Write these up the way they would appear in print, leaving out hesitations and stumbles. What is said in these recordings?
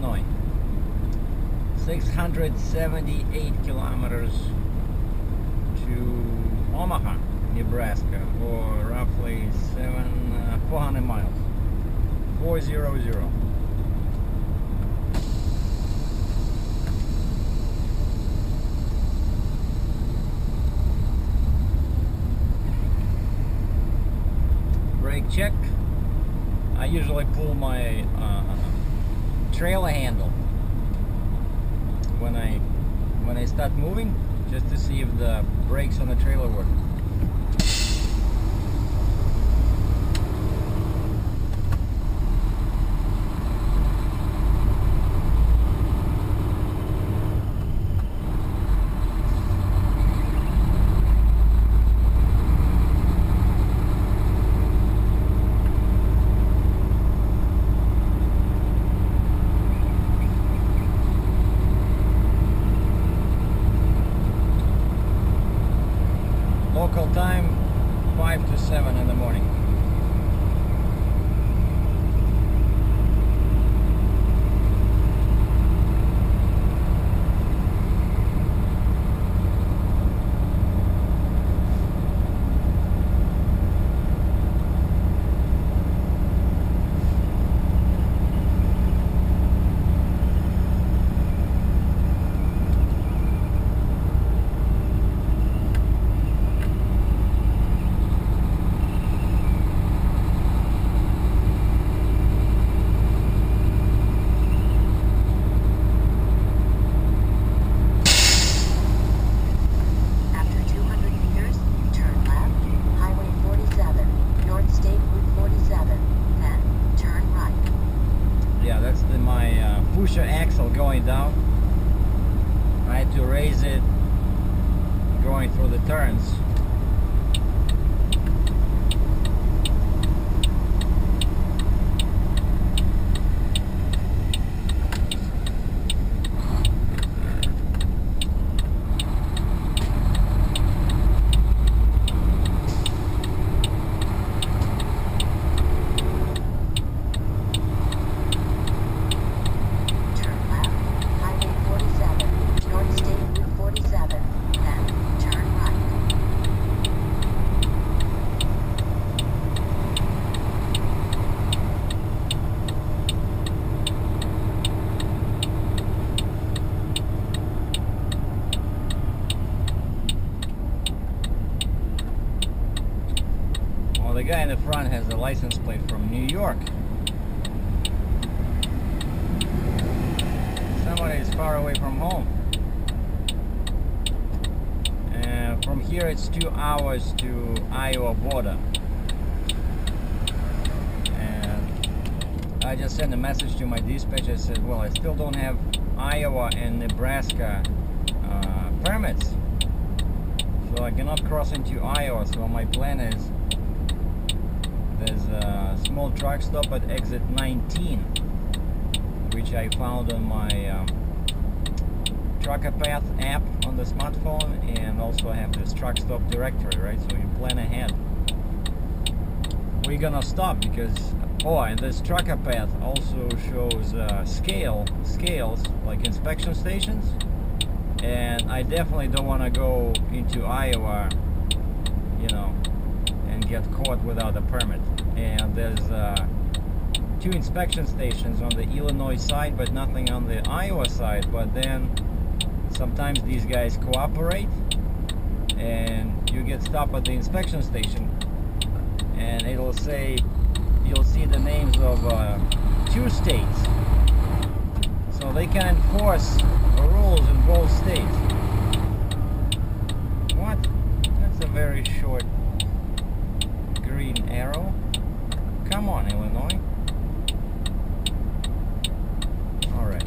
Illinois. 678 kilometers to Omaha, Nebraska, or roughly 400 miles. 400. Brake check. I usually pull my trailer handle when I start moving, just to see if the brakes on the trailer work. Local time 5 to 7 in the morning. That's my pusher axle going down. I had to raise it going through the turns. The guy in the front has a license plate from New York. Somebody is far away from home. From here it's 2 hours to Iowa border. And I just sent a message to my dispatcher. I said, well, I still don't have Iowa and Nebraska permits, so I cannot cross into Iowa. So my plan is, there's a small truck stop at exit 19, which I found on my Trucker Path app on the smartphone, and also I have this truck stop directory, right? So you plan ahead. We're gonna stop because, and this Trucker Path also shows scales, like inspection stations, and I definitely don't want to go into Iowa, and get caught without a permit. And there's 2 inspection stations on the Illinois side, but nothing on the Iowa side. But then sometimes these guys cooperate, and you get stopped at the inspection station, and it'll say, you'll see the names of 2 states, so they can enforce the rules in both states. What? That's a very short green arrow. Come on, Illinois. All right.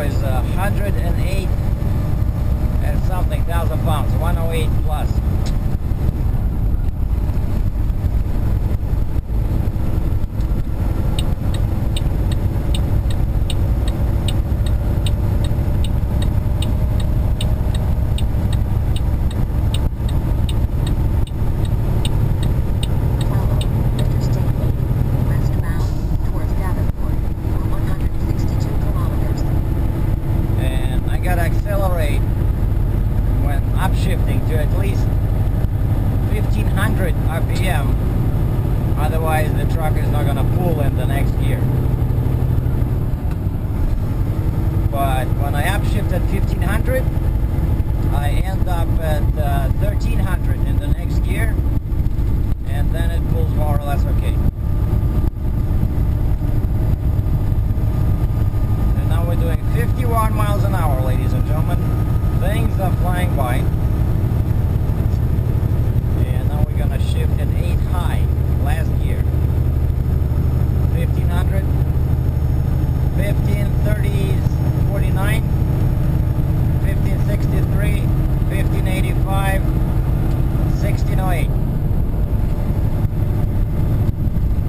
is 108 and something thousand pounds, 108 plus. Accelerate when upshifting to at least 1500 RPM, otherwise the truck is not going to pull in the next gear. But when I upshift at 1500, I end up at 1300 in the next gear, and then it pulls more or less okay. We're doing 51 miles an hour, ladies and gentlemen. Things are flying by. And now we're gonna shift at 8 high, last gear. 1500, 1530s, 49, 1563, 1585, 1608.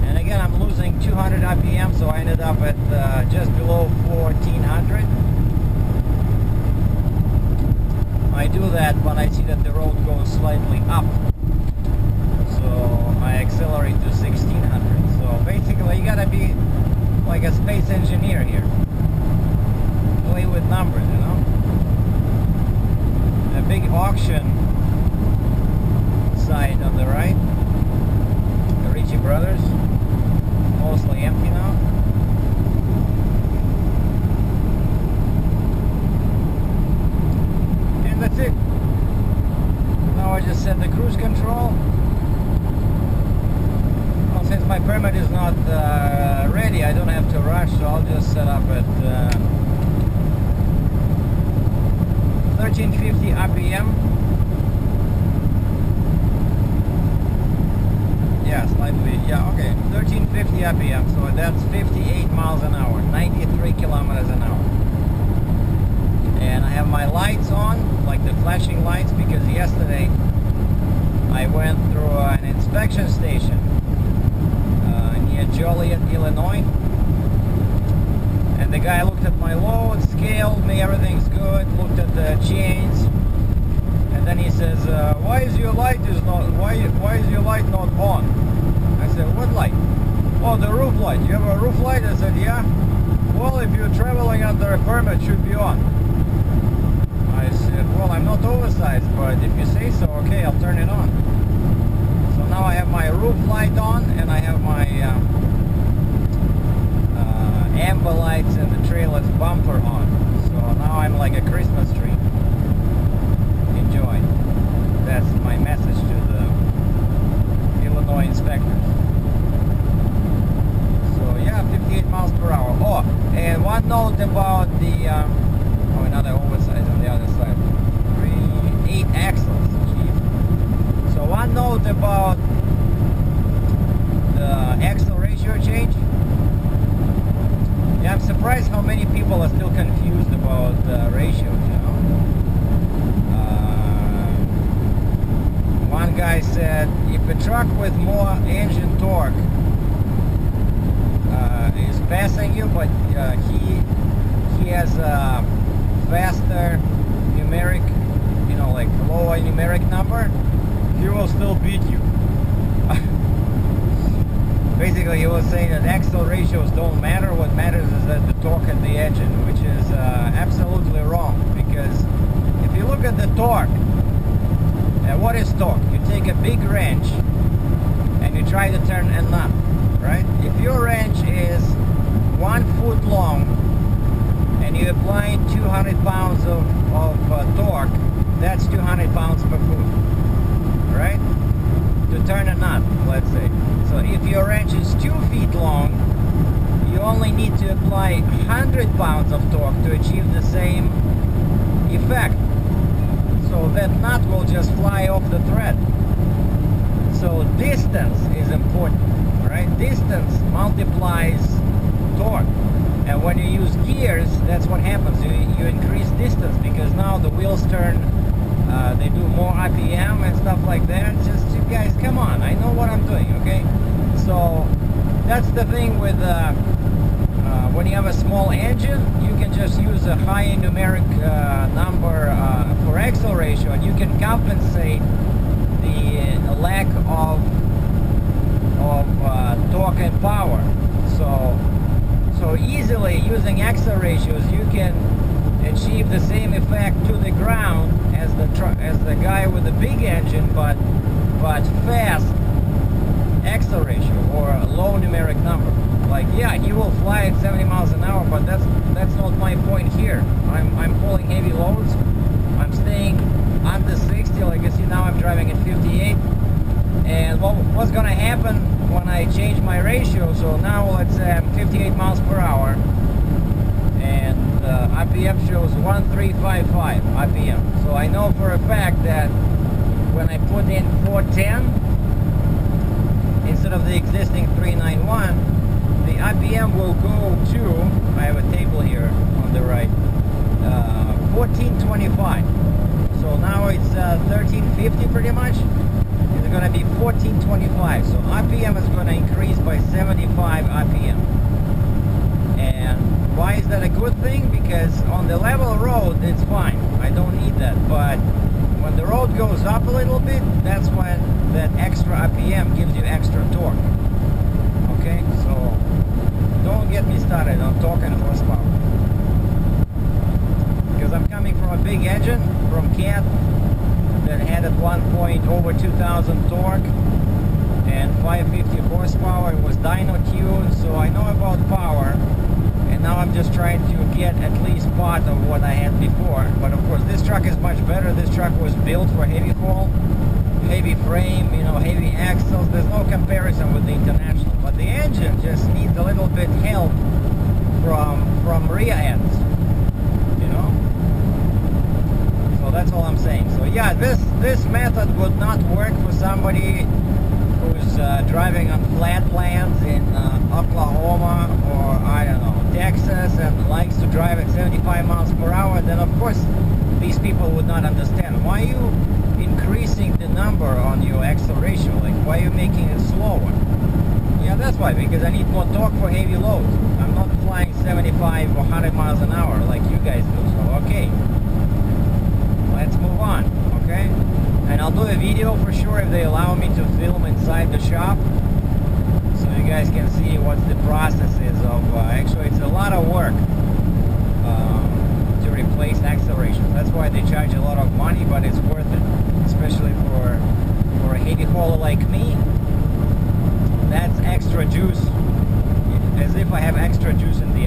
And again, I'm losing 200 RPM, so I ended up at just below 1400. I do that when I see that the road goes slightly up, so I accelerate to 1600. So basically you gotta be like a space engineer here, play with numbers, you know. A big auction site on the right, the Ritchie Brothers, mostly empty now. And that's it. Now I just set the cruise control. Well, since my permit is not ready, I don't have to rush, so I'll just set up at 1350 RPM. Yeah, slightly, yeah, okay, 1350 RPM, so that's 58 miles an hour, 93 kilometers an hour. And I have my lights on, like the flashing lights, because yesterday I went through an inspection station near Joliet, Illinois, and the guy looked at my load, scaled me, everything's good, looked at the chains, and then he says, why is your light not on? I said, what light? Oh, the roof light. You have a roof light? I said, yeah. Well, if you're traveling under a permit, it should be on. I said, well, I'm not oversized, but if you say so, okay, I'll turn it on. So now I have my roof light on, and I have my amber lights and the trailer's bumper on. So now I'm like a Christmas tree. Enjoy. That's my message to the Illinois inspectors. So yeah, 58 miles per hour. Oh, and one note about the oh, another oversize on the other side. 8 axles. Jeez. So one note about the axle ratio change. Yeah, I'm surprised how many people are still confused about ratios, you know. One guy said if a truck with more engine torque is passing you, but he has a faster numeric, you know, like lower numeric number, he will still beat you. Basically, he was saying that axle ratios don't matter. What matters is that the torque at the engine, which is absolutely wrong. Because if you look at the torque, what is torque? You take a big wrench and you try to turn a nut, right? If your wrench is 1 foot long and you apply 200 pounds of torque, that's 200 pounds per foot, right? To turn a nut, let's say. So if your wrench is 2 feet long, you only need to apply 100 pounds of torque to achieve the same effect. So that nut will just fly off the thread. So distance is important, right? Distance multiplies torque. And when you use gear, gears, that's what happens. You increase distance because now the wheels turn, they do more RPM and stuff like that. Just, you guys, come on, I know what I'm doing, okay? So that's the thing with when you have a small engine, you can just use a high numeric number for axle ratio, and you can compensate the lack of torque and power. So easily using axle ratios, you can achieve the same effect to the ground as the guy with the big engine, but fast axle ratio or a low numeric number. Like, yeah, he will fly at 70 miles an hour, but that's not my point here. I'm pulling heavy loads. I'm staying under 60. Like you see now, I'm driving at 58. And what's gonna happen when I change my ratio? So now let's say I'm 58 miles per hour, and RPM shows 1355 RPM. So I know for a fact that when I put in 410 instead of the existing 391, the RPM will go to, I have a table here on the right, 1425. So now it's 1350 pretty much. It's going to be 1425. So RPM is going to increase by 75 RPM. And why is that a good thing? Because on the level road, it's fine. I don't need that. But when the road goes up a little bit, that's when that extra RPM gives you extra torque. Okay, so don't get me started on torque and horsepower, because I'm coming from a big engine from Cat that had at one point over 2,000 torque and 550 horsepower. It was dyno tuned, so I know about power, and now I'm just trying to get at least part of what I had before. But of course this truck is much better. This truck was built for heavy haul, heavy frame, you know, heavy axles. There's no comparison with the International, but the engine just needs a little bit help from rear ends, you know. So that's all I'm saying. So yeah, this method would not work for somebody who's driving on flat lands in Oklahoma or I don't know, Texas, and likes to drive at 75 miles per hour. Then of course these people would not understand. Why are you increasing the number on your axle ratio? Like, why are you making it slower? Yeah, that's why, because I need more torque for heavy loads. I'm not flying 75 or 100 miles an hour like you guys do. So okay, let's move on, okay? And I'll do a video for sure if they allow me to film inside the shop, so you guys can see what the process is of, actually it's a lot of work to replace axle ratios. That's why they charge a lot of money, but it's worth it, especially for a heavy hauler like me. That's extra juice, as if I have extra juice in the